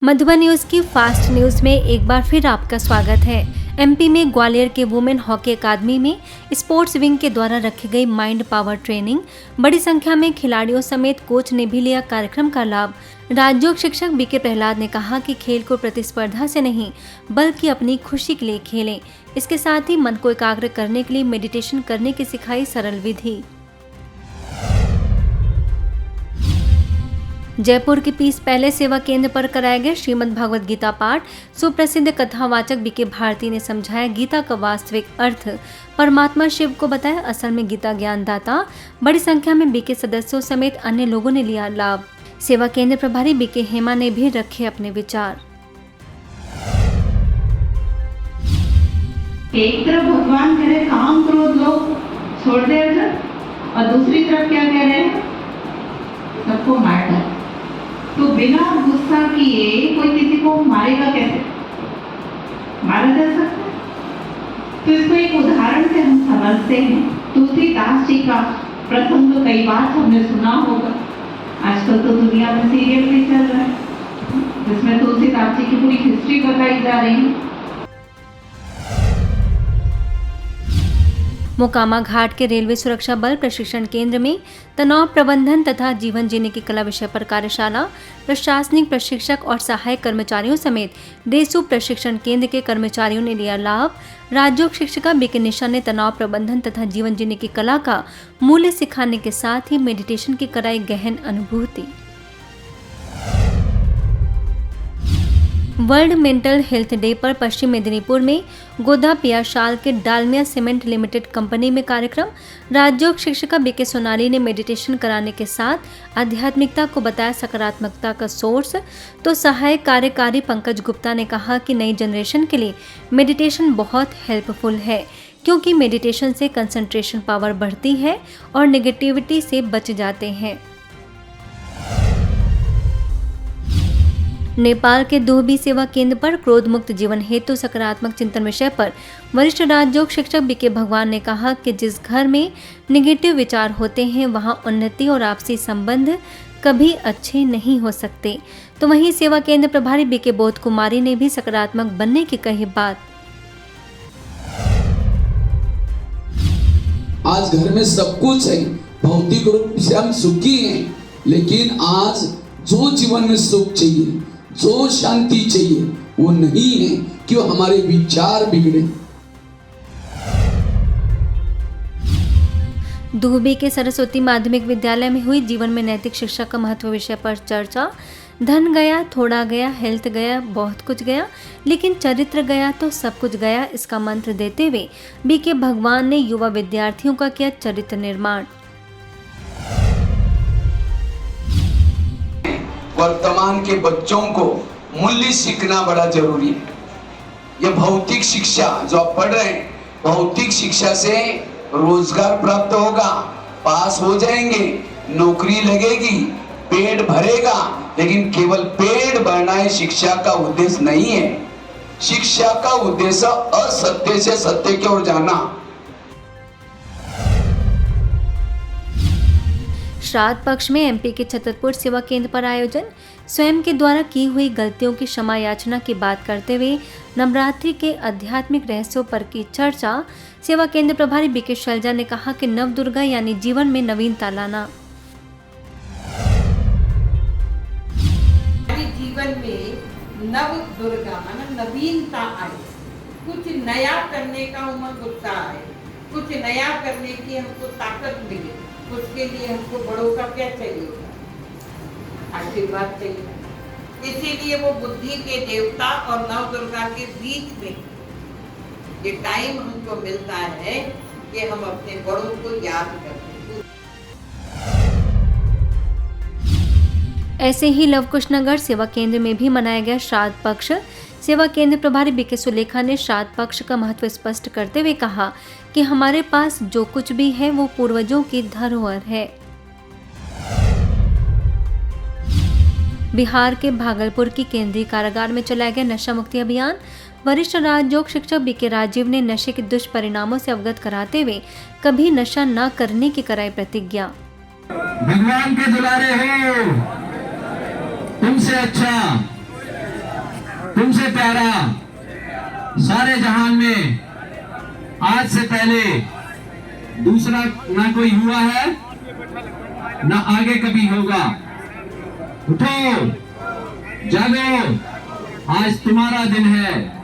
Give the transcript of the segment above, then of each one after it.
Madhuban news की fast news में एक बार फिर आपका स्वागत है। एमपी में ग्वालियर के वुमेन हॉकी अकादमी में स्पोर्ट्स विंग के द्वारा रखी गई माइंड पावर ट्रेनिंग, बड़ी संख्या में खिलाड़ियों समेत कोच ने भी लिया कार्यक्रम का लाभ। राज्योग शिक्षक बीके प्रहलाद ने कहा कि खेल को प्रतिस्पर्धा से नहीं बल्कि अपनी खुशी के लिए खेलें। इसके साथ ही मन को एकाग्र करने के लिए मेडिटेशन करने की सिखाई सरल विधि। जयपुर के पीस पैलेस सेवा केंद्र पर कराया गया श्रीमद् भगवद गीता पाठ। सुप्रसिद्ध कथावाचक बीके भारती ने समझाया गीता का वास्तविक अर्थ। परमात्मा शिव को बताया असल में गीता ज्ञानदाता। बड़ी संख्या में बीके सदस्यों समेत अन्य लोगों ने लिया लाभ। सेवा केंद्र प्रभारी बीके हेमा ने भी रखे अपने विचार। एक तरफ भगवान कह रहे काम क्रोध लोग छोड़ दे और दूसरी तरफ क्या कह रहे हैं, सबको मार डाल। तो बिना गुस्सा किए कोई किसी को मारेगा कैसे? मारा जा सकता है? तो इसको एक उदाहरण से हम समझते हैं। तुलसीदास जी का प्रसंग तो कई बार हमने सुना होगा। आजकल तो दुनिया में सीरियल भी चल रहा है जिसमें तुलसीदास जी की पूरी हिस्ट्री बताई जा रही है। मोकामा घाट के रेलवे सुरक्षा बल प्रशिक्षण केंद्र में तनाव प्रबंधन तथा जीवन जीने की कला विषय पर कार्यशाला। प्रशासनिक प्रशिक्षक और सहायक कर्मचारियों समेत डेसू प्रशिक्षण केंद्र के कर्मचारियों ने लिया लाभ। राज्योग शिक्षिका बीके निशा ने तनाव प्रबंधन तथा जीवन जीने की कला का मूल्य सिखाने के साथ ही मेडिटेशन की कराई गहन अनुभूति। वर्ल्ड मेंटल हेल्थ डे पर पश्चिम मेदिनीपुर में गोदा पियाशाल के डालमिया सीमेंट लिमिटेड कंपनी में कार्यक्रम। राज्योग शिक्षिका बीके सोनाली ने मेडिटेशन कराने के साथ आध्यात्मिकता को बताया सकारात्मकता का सोर्स। तो सहायक कार्यकारी पंकज गुप्ता ने कहा कि नई जनरेशन के लिए मेडिटेशन बहुत हेल्पफुल है, क्योंकि मेडिटेशन से कंसंट्रेशन पावर बढ़ती है और नेगेटिविटी से बच जाते हैं। नेपाल के दोहबी सेवा केंद्र पर क्रोध मुक्त जीवन हेतु सकारात्मक चिंतन विषय पर वरिष्ठ राज्योग शिक्षक बीके भगवान ने कहा कि जिस घर में नेगेटिव विचार होते हैं वहां उन्नति और आपसी संबंध कभी अच्छे नहीं हो सकते। तो वहीं सेवा केंद्र प्रभारी बीके बोध कुमारी ने भी सकारात्मक बनने की कही बात। आज घर में सब कुछ है, भौतिक रूप से हम सुखी हैं, लेकिन आज जो जीवन में सुख चाहिए, जो शांति चाहिए, वो नहीं है। क्यों? हमारे विचार बिगड़े। दुहबी के सरस्वती माध्यमिक विद्यालय में हुई जीवन में नैतिक शिक्षा का महत्व विषय पर चर्चा। धन गया, थोड़ा गया, हेल्थ गया, बहुत कुछ गया, लेकिन चरित्र गया तो सब कुछ गया, इसका मंत्र देते हुए बीके भगवान ने युवा विद्यार्थियों का किया चरित्र निर्माण। वर्तमान के बच्चों को मूल्य सीखना बड़ा जरूरी है। ये भौतिक शिक्षा जो आप पढ़ रहे हैं, भौतिक शिक्षा से रोजगार प्राप्त होगा, पास हो जाएंगे, नौकरी लगेगी, पेट भरेगा, लेकिन केवल पेट भरना है शिक्षा का उद्देश्य नहीं है। शिक्षा का उद्देश्य असत्य से सत्य की ओर जाना। श्राद्ध पक्ष में एमपी के छतरपुर सेवा केंद्र पर आयोजन। स्वयं के द्वारा की हुई गलतियों की क्षमा याचना की बात करते हुए नवरात्रि के आध्यात्मिक रहस्यों पर की चर्चा। सेवा केंद्र प्रभारी बीके शैलजा ने कहा कि नव दुर्गा यानी जीवन में नवीनता लाना। जीवन में नव दुर्गा माना नवीनता आए, कुछ नया करने का उमंग उत्साह आए, कुछ नया करने की हमको ताकत मिले। उसके लिए हमको बड़ों का क्या चाहिए? आशीर्वाद चाहिए। इसीलिए वो बुद्धि के देवता और नव दुर्गा के बीच में ये टाइम हमको मिलता है कि हम अपने बड़ों को याद करते। ऐसे ही लवकुशनगर सेवा केंद्र में भी मनाया गया श्राद्ध पक्ष। सेवा केंद्र प्रभारी बीके सुलेखा ने श्राद्ध पक्ष का महत्व स्पष्ट करते हुए कहा कि हमारे पास जो कुछ भी है वो पूर्वजों की धरोहर है। बिहार के भागलपुर की केंद्रीय कारागार में चलाया गया नशा मुक्ति अभियान। वरिष्ठ राज्योग शिक्षक बीके राजीव ने नशे के दुष्परिणामों से अवगत कराते हुए कभी नशा न करने की कराई प्रतिज्ञा। भगवान के दुलारे हो, तुमसे अच्छा तुमसे प्यारा सारे जहान में आज से पहले दूसरा ना कोई हुआ है ना आगे कभी होगा। उठो, जागो, आज तुम्हारा दिन है।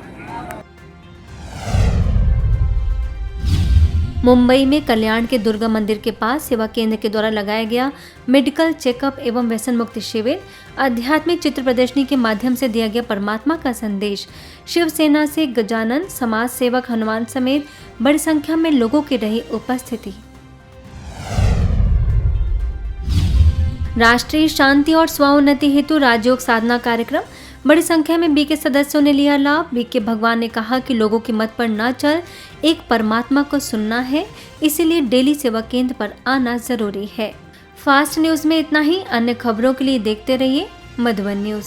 मुंबई में कल्याण के दुर्गा मंदिर के पास सेवा केंद्र के द्वारा लगाया गया मेडिकल चेकअप एवं व्यसन मुक्ति शिविर, आध्यात्मिक चित्र प्रदर्शनी के माध्यम से दिया गया परमात्मा का संदेश। शिवसेना से गजानन, समाज सेवक हनुमान समेत बड़ी संख्या में लोगों की रही उपस्थिति। राष्ट्रीय शांति और स्वाउन्नति हेतु राजयोग साधना कार्यक्रम, बड़ी संख्या में बीके सदस्यों ने लिया लाभ। बीके भगवान ने कहा कि लोगों के मत पर न चल, एक परमात्मा को सुनना है, इसीलिए डेली सेवा केंद्र पर आना जरूरी है। फास्ट न्यूज में इतना ही। अन्य खबरों के लिए देखते रहिए मधुबन न्यूज।